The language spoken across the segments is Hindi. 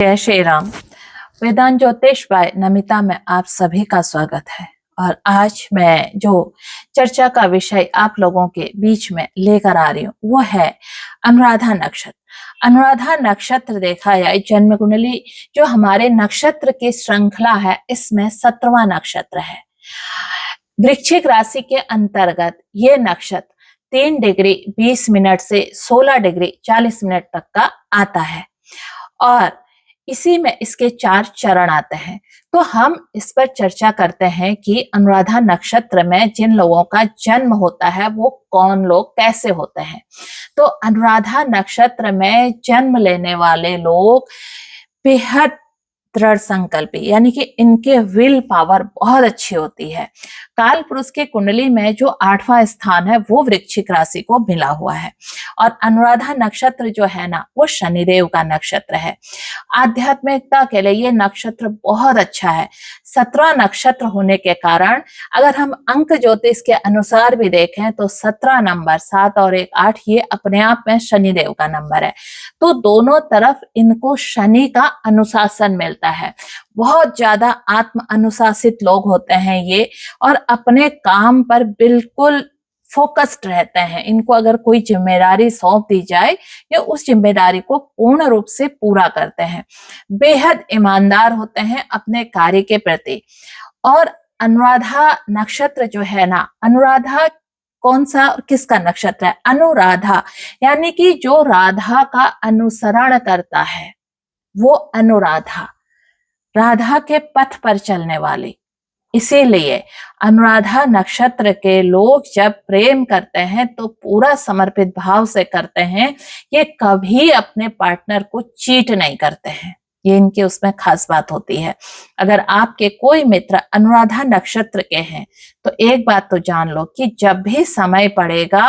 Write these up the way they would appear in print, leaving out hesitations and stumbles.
जय श्री राम। वेदांत ज्योतिष बाय नमिता में आप सभी का स्वागत है। और आज मैं जो चर्चा का विषय आप लोगों के बीच में लेकर आ रही हूँ वो है अनुराधा नक्षत्र। अनुराधा नक्षत्र देखा जाए जन्म कुंडली जो हमारे नक्षत्र की श्रृंखला है, इसमें 17वां नक्षत्र है। वृश्चिक राशि के अंतर्गत ये नक्षत्र 3 डिग्री 20 मिनट से 16 डिग्री 40 मिनट तक का आता है और इसी में इसके 4 चरण आते हैं। तो हम इस पर चर्चा करते हैं कि अनुराधा नक्षत्र में जिन लोगों का जन्म होता है वो कौन लोग कैसे होते हैं। तो अनुराधा नक्षत्र में जन्म लेने वाले लोग बेहद दृढ़ संकल्पी, यानी कि इनके विल पावर बहुत अच्छी होती है। काल पुरुष के कुंडली में जो 8वां स्थान है वो वृश्चिक राशि को मिला हुआ है और अनुराधा नक्षत्र जो है ना वो शनिदेव का नक्षत्र है। आध्यात्मिकता के लिए ये नक्षत्र बहुत अच्छा है। 17 नक्षत्र होने के कारण अगर हम अंक ज्योतिष के अनुसार भी देखें तो 17 नंबर 7 और 1 8 ये अपने आप में शनिदेव का नंबर है। तो दोनों तरफ इनको शनि का अनुशासन मिलता है। बहुत ज्यादा आत्म अनुशासित लोग होते हैं ये और अपने काम पर बिल्कुल फोकस्ड रहते हैं। इनको अगर कोई जिम्मेदारी सौंप दी जाए ये उस जिम्मेदारी को पूर्ण रूप से पूरा करते हैं। बेहद ईमानदार होते हैं अपने कार्य के प्रति। और अनुराधा नक्षत्र जो है ना, अनुराधा कौन सा किसका नक्षत्र है? अनुराधा, यानी कि जो राधा का अनुसरण करता है वो अनुराधा, राधा के पथ पर चलने वाली। इसीलिए अनुराधा नक्षत्र के लोग जब प्रेम करते हैं तो पूरा समर्पित भाव से करते हैं। ये कभी अपने पार्टनर को चीट नहीं करते हैं, ये इनके उसमें खास बात होती है। अगर आपके कोई मित्र अनुराधा नक्षत्र के हैं तो एक बात तो जान लो कि जब भी समय पड़ेगा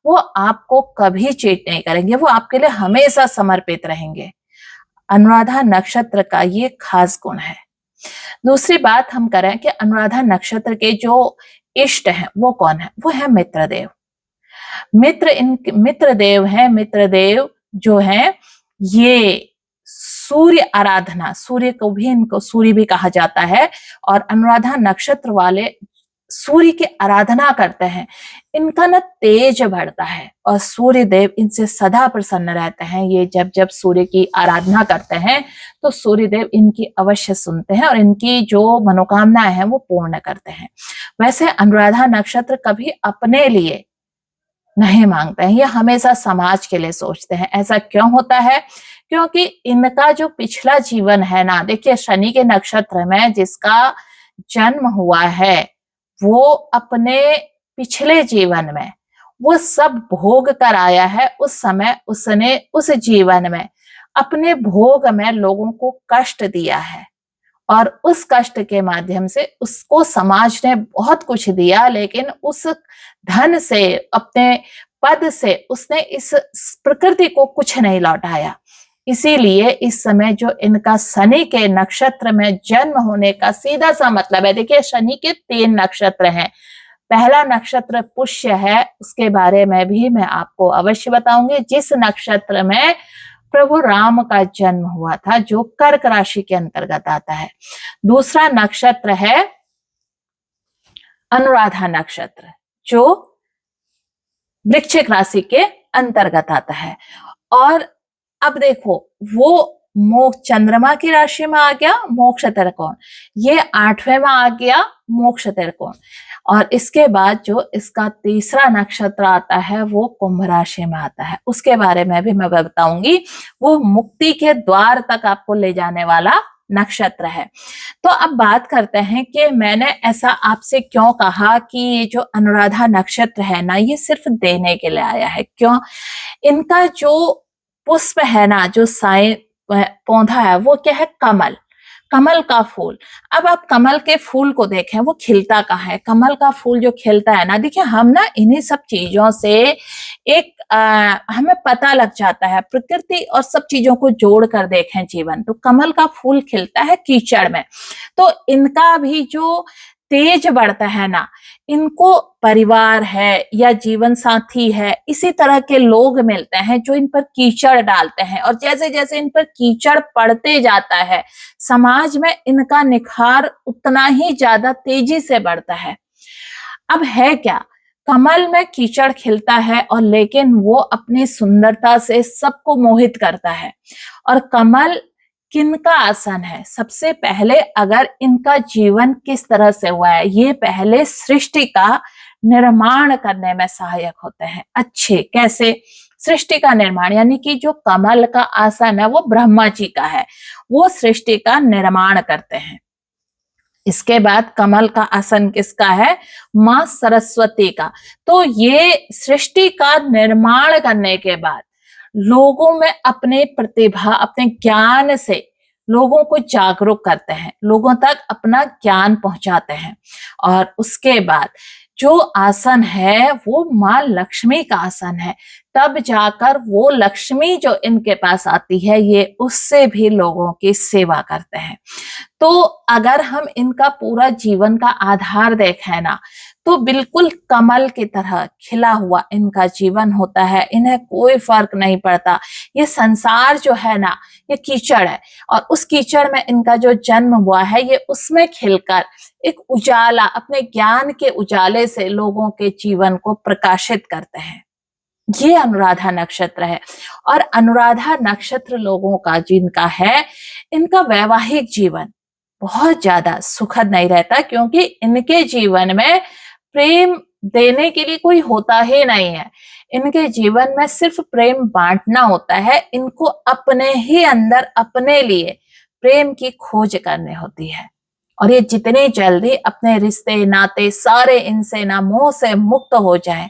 वो आपको कभी चीट नहीं करेंगे, वो आपके लिए हमेशा समर्पित रहेंगे। अनुराधा नक्षत्र का ये खास गुण है। दूसरी बात हम करें कि अनुराधा नक्षत्र के जो इष्ट हैं वो कौन है? वो है मित्रदेव। मित्रदेव है। मित्रदेव जो है ये सूर्य आराधना, सूर्य को भी इनको सूर्य भी कहा जाता है और अनुराधा नक्षत्र वाले सूर्य की आराधना करते हैं। इनका ना तेज बढ़ता है और सूर्य देव इनसे सदा प्रसन्न रहते हैं। ये जब जब सूर्य की आराधना करते हैं तो सूर्य देव इनकी अवश्य सुनते हैं और इनकी जो मनोकामनाएं हैं वो पूर्ण करते हैं। वैसे अनुराधा नक्षत्र कभी अपने लिए नहीं मांगते हैं, ये हमेशा समाज के लिए सोचते हैं। ऐसा क्यों होता है? क्योंकि इनका जो पिछला जीवन है ना, देखिए शनि के नक्षत्र में जिसका जन्म हुआ है वो अपने पिछले जीवन में वो सब भोग कर आया है। उस समय उसने उस जीवन में अपने भोग में लोगों को कष्ट दिया है और उस कष्ट के माध्यम से उसको समाज ने बहुत कुछ दिया, लेकिन उस धन से, अपने पद से उसने इस प्रकृति को कुछ नहीं लौटाया। इसीलिए इस समय जो इनका शनि के नक्षत्र में जन्म होने का सीधा सा मतलब है, देखिए शनि के 3 नक्षत्र हैं। पहला नक्षत्र पुष्य है, उसके बारे में भी मैं आपको अवश्य बताऊंगी, जिस नक्षत्र में प्रभु राम का जन्म हुआ था, जो कर्क राशि के अंतर्गत आता है। दूसरा नक्षत्र है अनुराधा नक्षत्र जो वृश्चिक राशि के अंतर्गत आता है। और अब देखो वो मोक्ष चंद्रमा की राशि में आ गया मोक्ष त्रिकोण, ये 8वें में आ गया मोक्ष त्रिकोण। और इसके बाद जो इसका तीसरा नक्षत्र आता है वो कुंभ राशि में आता है, उसके बारे में भी मैं बताऊंगी। वो मुक्ति के द्वार तक आपको ले जाने वाला नक्षत्र है। तो अब बात करते हैं कि मैंने ऐसा आपसे क्यों कहा कि ये जो अनुराधा नक्षत्र है ना ये सिर्फ देने के लिए आया है। क्यों? इनका जो पुष्प है ना, जो पौधा है वो क्या है? कमल, कमल का फूल। अब आप कमल के फूल को देखें, वो खिलता कहाँ है? कमल का फूल जो खिलता है ना, देखिए हम ना इन्हीं सब चीजों से एक हमें पता लग जाता है। प्रकृति और सब चीजों को जोड़ कर देखें जीवन, तो कमल का फूल खिलता है कीचड़ में। तो इनका भी जो तेज बढ़ता है ना, इनको परिवार है या जीवन साथी है, इसी तरह के लोग मिलते हैं जो इन पर कीचड़ डालते हैं, और जैसे जैसे इन पर कीचड़ पड़ते जाता है, समाज में इनका निखार उतना ही ज्यादा तेजी से बढ़ता है। अब है क्या, कमल में कीचड़ खिलता है और लेकिन वो अपनी सुंदरता से सबको मोहित करता है। और कमल किनका आसन है? सबसे पहले अगर इनका जीवन किस तरह से हुआ है, ये पहले सृष्टि का निर्माण करने में सहायक होते हैं। अच्छे कैसे? सृष्टि का निर्माण, यानी कि जो कमल का आसन है वो ब्रह्मा जी का है, वो सृष्टि का निर्माण करते हैं। इसके बाद कमल का आसन किसका है? मां सरस्वती का। तो ये सृष्टि का निर्माण करने के बाद लोगों में अपने प्रतिभा, अपने ज्ञान से लोगों को जागरूक करते हैं, लोगों तक अपना ज्ञान पहुंचाते हैं। और उसके बाद जो आसन है वो मां लक्ष्मी का आसन है। तब जाकर वो लक्ष्मी जो इनके पास आती है, ये उससे भी लोगों की सेवा करते हैं। तो अगर हम इनका पूरा जीवन का आधार देखें ना, तो बिल्कुल कमल की तरह खिला हुआ इनका जीवन होता है। इन्हें कोई फर्क नहीं पड़ता, ये संसार जो है ना, ये कीचड़ है, और उस कीचड़ में इनका जो जन्म हुआ है, ये उसमें खिलकर एक उजाला, अपने ज्ञान के उजाले से लोगों के जीवन को प्रकाशित करते हैं। ये अनुराधा नक्षत्र है। और अनुराधा नक्षत्र लोगों का जिनका है, इनका वैवाहिक जीवन बहुत ज्यादा सुखद नहीं रहता, क्योंकि इनके जीवन में प्रेम देने के लिए कोई होता ही नहीं है। इनके जीवन में सिर्फ प्रेम बांटना होता है। इनको अपने ही अंदर अपने लिए प्रेम की खोज करनी होती है। और ये जितनी जल्दी अपने रिश्ते नाते सारे इनसे ना मोह से मुक्त हो जाएं,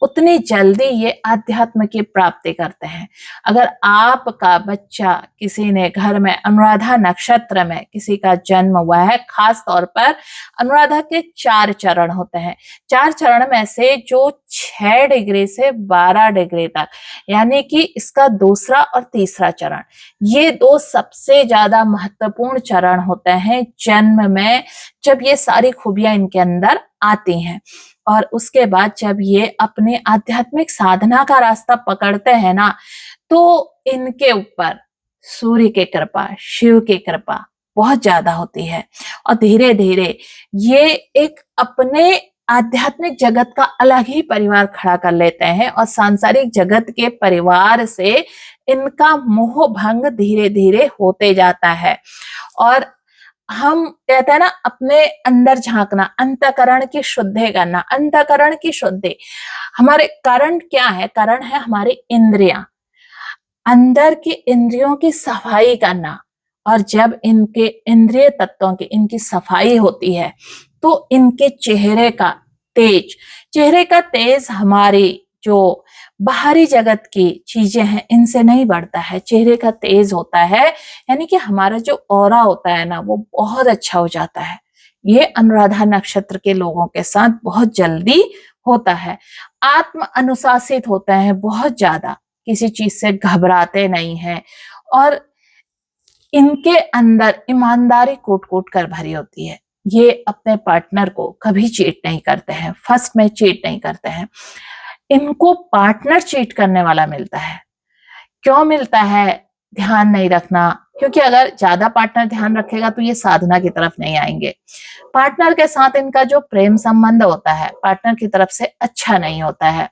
उतनी जल्दी ये अध्यात्म की प्राप्ति करते हैं। अगर आपका बच्चा, किसी ने घर में अनुराधा नक्षत्र में किसी का जन्म हुआ है, खास तौर पर अनुराधा के 4 चरण होते हैं। 4 चरण में से जो 6 डिग्री से 12 डिग्री तक, यानी कि इसका दूसरा और तीसरा चरण, ये 2 सबसे ज्यादा महत्वपूर्ण चरण होते हैं जन्म में, जब ये सारी खूबियां इनके अंदर आती हैं। और उसके बाद जब ये अपने आध्यात्मिक साधना का रास्ता पकड़ते हैं ना, तो इनके ऊपर सूर्य की कृपा, शिव की कृपा बहुत ज्यादा होती है। और धीरे धीरे ये एक अपने आध्यात्मिक जगत का अलग ही परिवार खड़ा कर लेते हैं, और सांसारिक जगत के परिवार से इनका मोह भंग धीरे धीरे होते जाता है। और हम कहते हैं ना, अपने अंदर झांकना, अंतःकरण की शुद्धि करना। अंतःकरण की शुद्धि, हमारे कारण क्या है? कारण है हमारी इंद्रियां, अंदर की इंद्रियों की सफाई करना। और जब इनके इंद्रिय तत्वों की, इनकी सफाई होती है, तो इनके चेहरे का तेज, चेहरे का तेज हमारी जो बाहरी जगत की चीजें हैं इनसे नहीं बढ़ता है, चेहरे का तेज होता है। यानी कि हमारा जो ऑरा होता है ना, वो बहुत अच्छा हो जाता है। ये अनुराधा नक्षत्र के लोगों के साथ बहुत जल्दी होता है। आत्म अनुशासित होते हैं बहुत ज्यादा, किसी चीज से घबराते नहीं हैं, और इनके अंदर ईमानदारी कूट कूट कर भरी होती है। ये अपने पार्टनर को कभी चीट नहीं करते हैं, फर्स्ट में चीट नहीं करते हैं। इनको पार्टनर चीट करने वाला मिलता है। क्यों मिलता है? ध्यान नहीं रखना, क्योंकि अगर ज्यादा पार्टनर ध्यान रखेगा तो ये साधना की तरफ नहीं आएंगे। पार्टनर के साथ इनका जो प्रेम संबंध होता है, पार्टनर की तरफ से अच्छा नहीं होता है।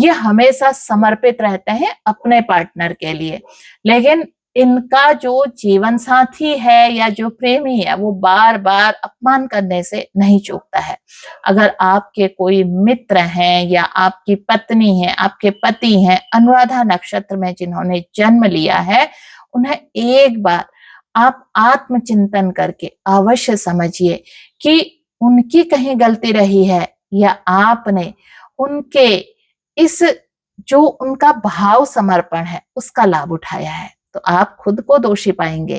ये हमेशा समर्पित रहते हैं अपने पार्टनर के लिए, लेकिन इनका जो जीवन साथी है या जो प्रेमी है, वो बार बार अपमान करने से नहीं चूकता है। अगर आपके कोई मित्र हैं या आपकी पत्नी है, आपके पति हैं अनुराधा नक्षत्र में जिन्होंने जन्म लिया है, उन्हें एक बार आप आत्मचिंतन करके अवश्य समझिए कि उनकी कहीं गलती रही है, या आपने उनके इस जो उनका भाव समर्पण है उसका लाभ उठाया है। तो आप खुद को दोषी पाएंगे।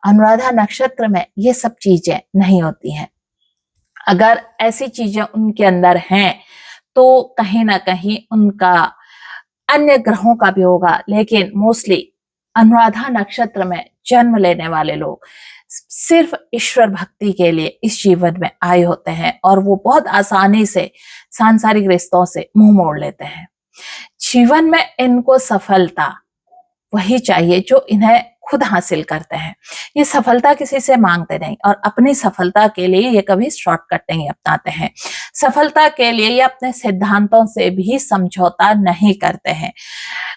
अनुराधा नक्षत्र में ये सब चीजें नहीं होती हैं। अगर ऐसी चीजें उनके अंदर हैं, तो कहीं ना कहीं उनका अन्य ग्रहों का भी होगा, लेकिन मोस्टली अनुराधा नक्षत्र में जन्म लेने वाले लोग सिर्फ ईश्वर भक्ति के लिए इस जीवन में आए होते हैं और वो बहुत आसानी से सांसारिक रिश्तों से मुंह मोड़ लेते हैं। जीवन में इनको सफलता वही चाहिए जो इन्हें खुद हासिल करते हैं। ये सफलता किसी से मांगते नहीं और अपनी सफलता के लिए ये कभी शॉर्टकट नहीं अपनाते हैं। सफलता के लिए ये अपने सिद्धांतों से भी समझौता नहीं करते हैं।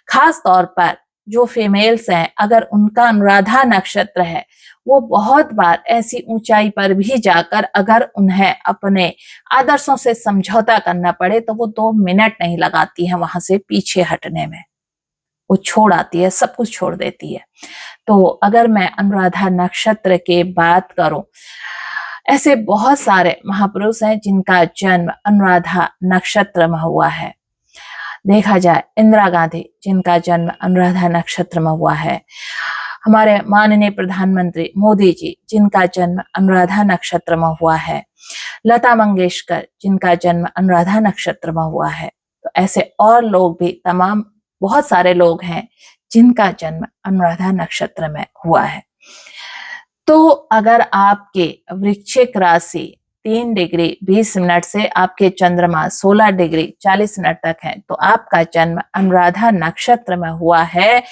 खास तौर पर जो फीमेल्स हैं, अगर उनका अनुराधा नक्षत्र है, वो बहुत बार ऐसी ऊंचाई पर भी जाकर अगर उन्हें अपने आदर्शों से समझौता करना पड़े तो वो 2 मिनट नहीं लगाती हैं वहां से पीछे हटने में। वो छोड़ आती है, सब कुछ छोड़ देती है। तो अगर मैं अनुराधा नक्षत्र की बात करूं, ऐसे बहुत सारे महापुरुष हैं जिनका जन्म अनुराधा नक्षत्र में हुआ है। देखा जाए इंदिरा गांधी जिनका जन्म अनुराधा नक्षत्र में हुआ है, हमारे माननीय प्रधानमंत्री मोदी जी जिनका जन्म अनुराधा नक्षत्र में हुआ है, लता मंगेशकर जिनका जन्म अनुराधा नक्षत्र में हुआ है। तो ऐसे और लोग भी तमाम बहुत सारे लोग हैं जिनका जन्म अनुराधा नक्षत्र में हुआ है। तो अगर आपके वृश्चिक राशि 3 डिग्री 20 मिनट से आपके चंद्रमा 16 डिग्री 40 मिनट तक है, तो आपका जन्म अनुराधा नक्षत्र में हुआ है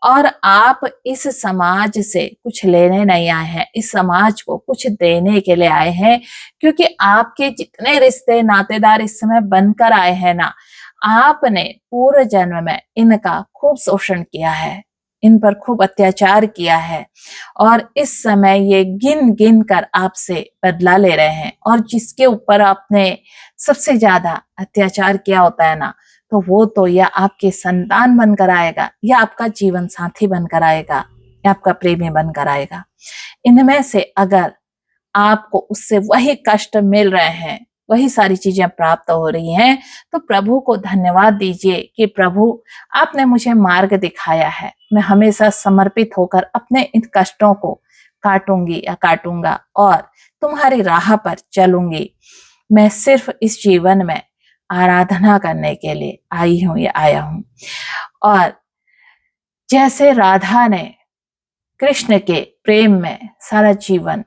और आप इस समाज से कुछ लेने नहीं आए हैं, इस समाज को कुछ देने के लिए आए हैं। क्योंकि आपके जितने रिश्ते नातेदार इस समय बनकर आए हैं ना, आपने पूर्व जन्म में इनका खूब शोषण किया है, इन पर खूब अत्याचार किया है और इस समय ये गिन गिन कर आपसे बदला ले रहे हैं। और जिसके ऊपर आपने सबसे ज्यादा अत्याचार किया होता है ना, तो वो तो या आपके संतान बनकर आएगा, या आपका जीवन साथी बनकर आएगा, या आपका प्रेमी बनकर आएगा। इनमें से अगर आपको उससे वही कष्ट मिल रहे हैं, वही सारी चीजें प्राप्त हो रही हैं, तो प्रभु को धन्यवाद दीजिए कि प्रभु आपने मुझे मार्ग दिखाया है। मैं हमेशा समर्पित होकर अपने इन कष्टों को काटूंगी या काटूंगा और तुम्हारी राह पर चलूंगी। मैं सिर्फ इस जीवन में आराधना करने के लिए आई हूं या आया हूं। और जैसे राधा ने कृष्ण के प्रेम में सारा जीवन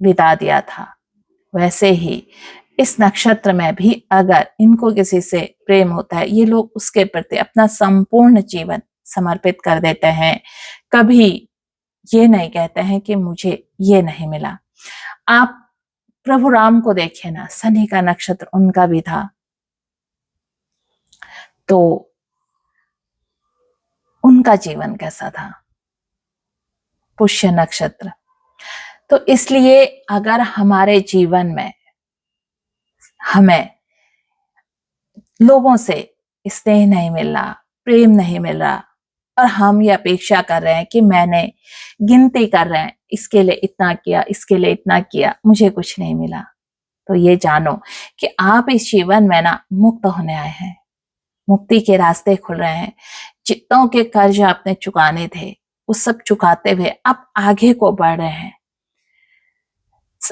बिता दिया था, वैसे ही इस नक्षत्र में भी अगर इनको किसी से प्रेम होता है, ये लोग उसके प्रति अपना संपूर्ण जीवन समर्पित कर देते हैं। कभी ये नहीं कहते हैं कि मुझे ये नहीं मिला। आप प्रभु राम को देखिए ना, शनि का नक्षत्र उनका भी था, तो उनका जीवन कैसा था? पुष्य नक्षत्र। तो इसलिए अगर हमारे जीवन में हमें लोगों से स्नेह नहीं मिल रहा, प्रेम नहीं मिल रहा, और हम ये अपेक्षा कर रहे हैं कि मैंने गिनती कर रहे हैं, इसके लिए इतना किया, इसके लिए इतना किया, मुझे कुछ नहीं मिला, तो ये जानो कि आप इस जीवन में ना मुक्त होने आए हैं। मुक्ति के रास्ते खुल रहे हैं। जितनों के कर्ज आपने चुकाने थे, वो सब चुकाते हुए आप आगे को बढ़ रहे हैं।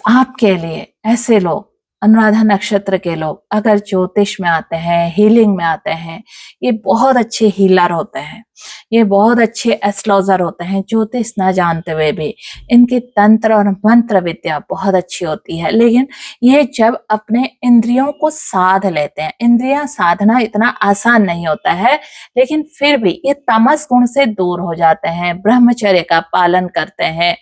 आपके लिए ऐसे लोग, अनुराधा नक्षत्र के लोग अगर ज्योतिष में आते हैं, हीलिंग में आते हैं, ये बहुत अच्छे हीलर होते हैं, ये बहुत अच्छे एस्ट्रोलॉजर होते हैं। ज्योतिष ना जानते हुए भी इनकी तंत्र और मंत्र विद्या बहुत अच्छी होती है। लेकिन ये जब अपने इंद्रियों को साध लेते हैं, इंद्रियां साधना इतना आसान नहीं होता है, लेकिन फिर भी ये तमस गुण से दूर हो जाते हैं, ब्रह्मचर्य का पालन करते हैं।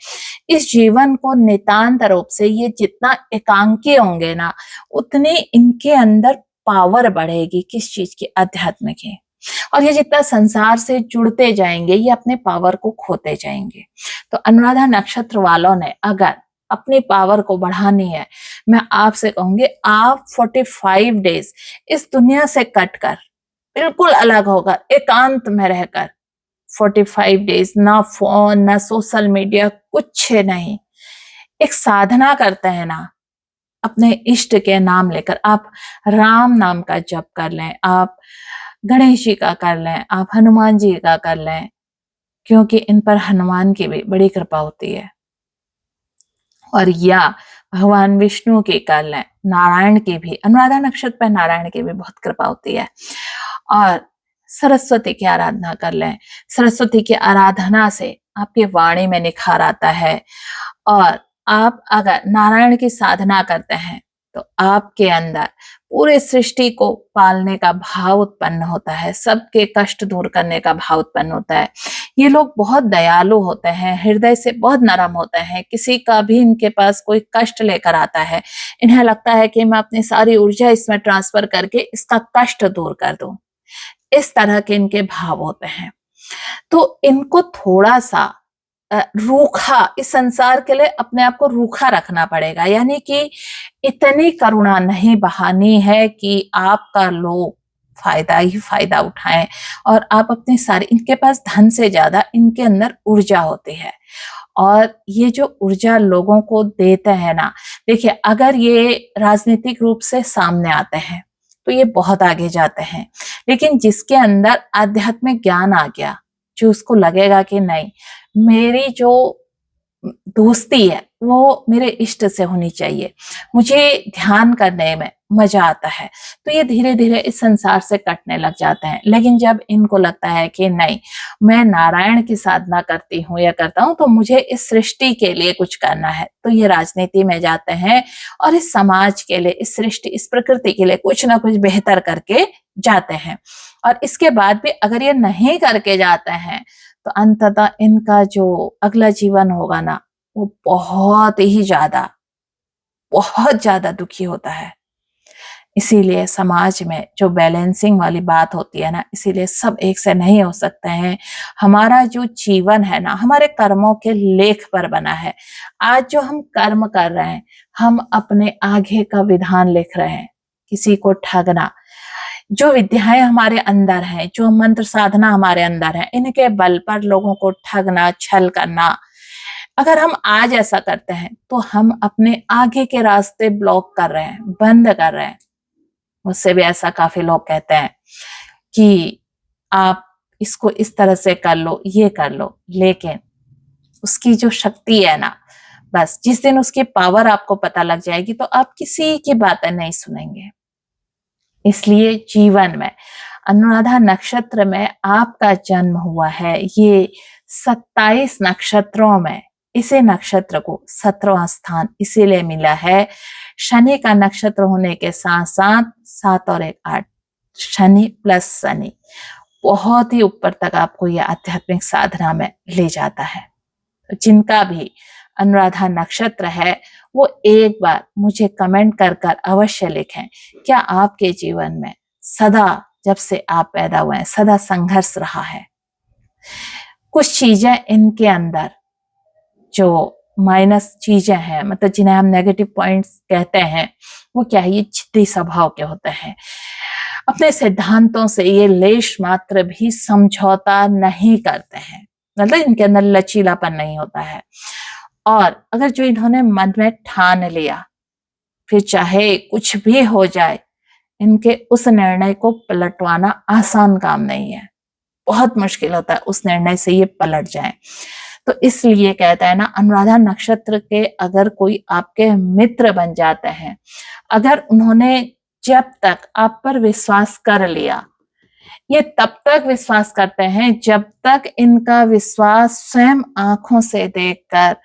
इस जीवन को नितांत रूप से ये जितना एकांकी होंगे ना, उतनी इनके अंदर पावर बढ़ेगी। किस चीज की? अध्यात्म की। और ये जितना संसार से जुड़ते जाएंगे, ये अपने पावर को खोते जाएंगे। तो अनुराधा नक्षत्र वालों ने अगर अपनी पावर को बढ़ानी है, मैं आपसे कहूंगी आप 45 डेज इस दुनिया से कटकर बिल्कुल अलग होकर एकांत में रहकर 45 डेज, ना फोन ना सोशल मीडिया, कुछ नहीं, एक साधना करते हैं ना, अपने इष्ट के नाम लेकर आप राम नाम का जप कर लें, आप गणेश जी का कर लें, आप हनुमान जी का कर लें, क्योंकि इन पर हनुमान की भी बड़ी कृपा होती है। और या भगवान विष्णु की कर लें, नारायण की भी, अनुराधा नक्षत्र पर नारायण की भी बहुत कृपा होती है। और सरस्वती की आराधना कर लें। सरस्वती की आराधना से आपकी वाणी में निखार आता है और आप अगर नारायण की साधना करते हैं तो आपके अंदर पूरे सृष्टि को पालने का भाव उत्पन्न होता है, सबके कष्ट दूर करने का भाव उत्पन्न होता है। ये लोग बहुत दयालु होते हैं, हृदय से बहुत नरम होते हैं। किसी का भी इनके पास कोई कष्ट लेकर आता है, इन्हें लगता है कि मैं अपनी सारी ऊर्जा इसमें ट्रांसफर करके इसका कष्ट दूर कर दूं। इस तरह के इनके भाव होते हैं। तो इनको थोड़ा सा रूखा, इस संसार के लिए अपने आप को रूखा रखना पड़ेगा, यानी कि इतनी करुणा नहीं बहानी है कि आपका लोग फायदा ही फायदा उठाएं और आप अपनी सारी, इनके पास धन से ज्यादा इनके अंदर ऊर्जा होती है। और ये जो ऊर्जा लोगों को देते हैं ना, देखिए अगर ये राजनीतिक रूप से सामने आते हैं तो ये बहुत आगे जाते हैं, लेकिन जिसके अंदर आध्यात्मिक ज्ञान आ गया, जो उसको लगेगा कि नहीं, मेरी जो दोस्ती है वो मेरे इष्ट से होनी चाहिए, मुझे ध्यान करने में मजा आता है, तो ये धीरे धीरे इस संसार से कटने लग जाते हैं। लेकिन जब इनको लगता है कि नहीं, मैं नारायण की साधना करती हूँ या करता हूँ तो मुझे इस सृष्टि के लिए कुछ करना है, तो ये राजनीति में जाते हैं और इस समाज के लिए, इस सृष्टि, इस प्रकृति के लिए कुछ ना कुछ बेहतर करके जाते हैं। और इसके बाद भी अगर ये नहीं करके जाते हैं तो अंततः इनका जो अगला जीवन होगा ना, वो बहुत ज्यादा दुखी होता है। इसीलिए समाज में जो बैलेंसिंग वाली बात होती है ना, इसीलिए सब एक से नहीं हो सकते हैं। हमारा जो जीवन है ना, हमारे कर्मों के लेख पर बना है। आज जो हम कर्म कर रहे हैं, हम अपने आगे का विधान लिख रहे हैं। किसी को ठगना, जो विद्याएं हमारे अंदर हैं, जो मंत्र साधना हमारे अंदर है, इनके बल पर लोगों को ठगना, छल करना, अगर हम आज ऐसा करते हैं तो हम अपने आगे के रास्ते ब्लॉक कर रहे हैं, बंद कर रहे हैं। मुझसे भी ऐसा काफी लोग कहते हैं कि आप इसको इस तरह से कर लो, ये कर लो, लेकिन उसकी जो शक्ति है ना, बस जिस दिन उसकी पावर आपको पता लग जाएगी तो आप किसी की बातें नहीं सुनेंगे। इसलिए जीवन में अनुराधा नक्षत्र में आपका जन्म हुआ है, ये 27 नक्षत्रों में इसे नक्षत्र को 17वां स्थान इसीलिए मिला है। शनि का नक्षत्र होने के साथ साथ 7 और 1 8, शनि प्लस शनि बहुत ही ऊपर तक आपको यह आध्यात्मिक साधना में ले जाता है। तो जिनका भी अनुराधा नक्षत्र है वो एक बार मुझे कमेंट कर कर अवश्य लिखें, क्या आपके जीवन में सदा, जब से आप पैदा हुए हैं, सदा संघर्ष रहा है? कुछ चीजें इनके अंदर जो माइनस चीजें हैं, मतलब जिन्हें हम नेगेटिव पॉइंट्स कहते हैं, वो क्या है, ये जिद्दी स्वभाव के होते हैं। अपने सिद्धांतों से ये लेश मात्र भी समझौता नहीं करते हैं, मतलब इनके अंदर लचीलापन नहीं होता है। और अगर जो इन्होंने मन में ठान लिया, फिर चाहे कुछ भी हो जाए, इनके उस निर्णय को पलटवाना आसान काम नहीं है, बहुत मुश्किल होता है उस निर्णय से ये पलट जाए। तो इसलिए कहता है ना, अनुराधा नक्षत्र के अगर कोई आपके मित्र बन जाते हैं, अगर उन्होंने जब तक आप पर विश्वास कर लिया, ये तब तक विश्वास करते हैं जब तक इनका विश्वास स्वयं आंखों से देखकर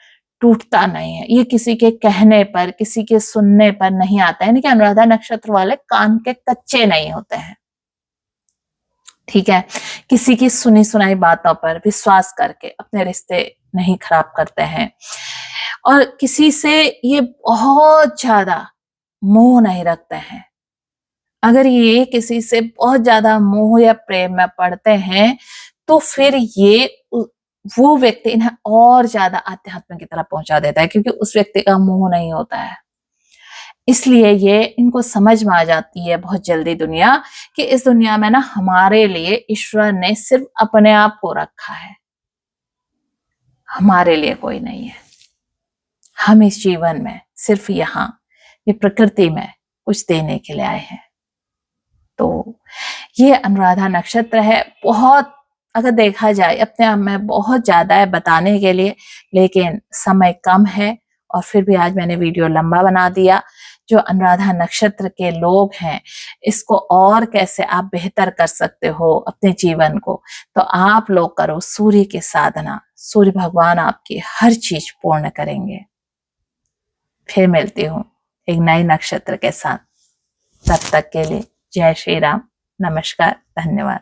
टूटता नहीं है। ये किसी के कहने पर, किसी के सुनने पर नहीं आता है, यानी कि अनुराधा नक्षत्र वाले कान के कच्चे नहीं होते हैं, ठीक है। किसी की सुनी सुनाई बातों पर विश्वास करके अपने रिश्ते नहीं खराब करते हैं, और किसी से ये बहुत ज्यादा मोह नहीं रखते हैं। अगर ये किसी से बहुत ज्यादा मोह या प्रेम में पड़ते हैं तो फिर ये वो व्यक्ति इन्हें और ज्यादा आध्यात्म की तरफ पहुंचा देता है, क्योंकि उस व्यक्ति का मोह नहीं होता है। इसलिए ये इनको समझ में आ जाती है बहुत जल्दी दुनिया, कि इस दुनिया में ना हमारे लिए ईश्वर ने सिर्फ अपने आप को रखा है, हमारे लिए कोई नहीं है। हम इस जीवन में सिर्फ यहाँ ये प्रकृति में कुछ देने के लिए आए हैं। तो ये अनुराधा नक्षत्र है, बहुत अगर देखा जाए अपने आप में बहुत ज्यादा है बताने के लिए, लेकिन समय कम है और फिर भी आज मैंने वीडियो लंबा बना दिया। जो अनुराधा नक्षत्र के लोग हैं, इसको और कैसे आप बेहतर कर सकते हो अपने जीवन को, तो आप लोग करो सूर्य की साधना, सूर्य भगवान आपकी हर चीज पूर्ण करेंगे। फिर मिलती हूँ एक नए नक्षत्र के साथ। तब तक के लिए जय श्री राम, नमस्कार, धन्यवाद।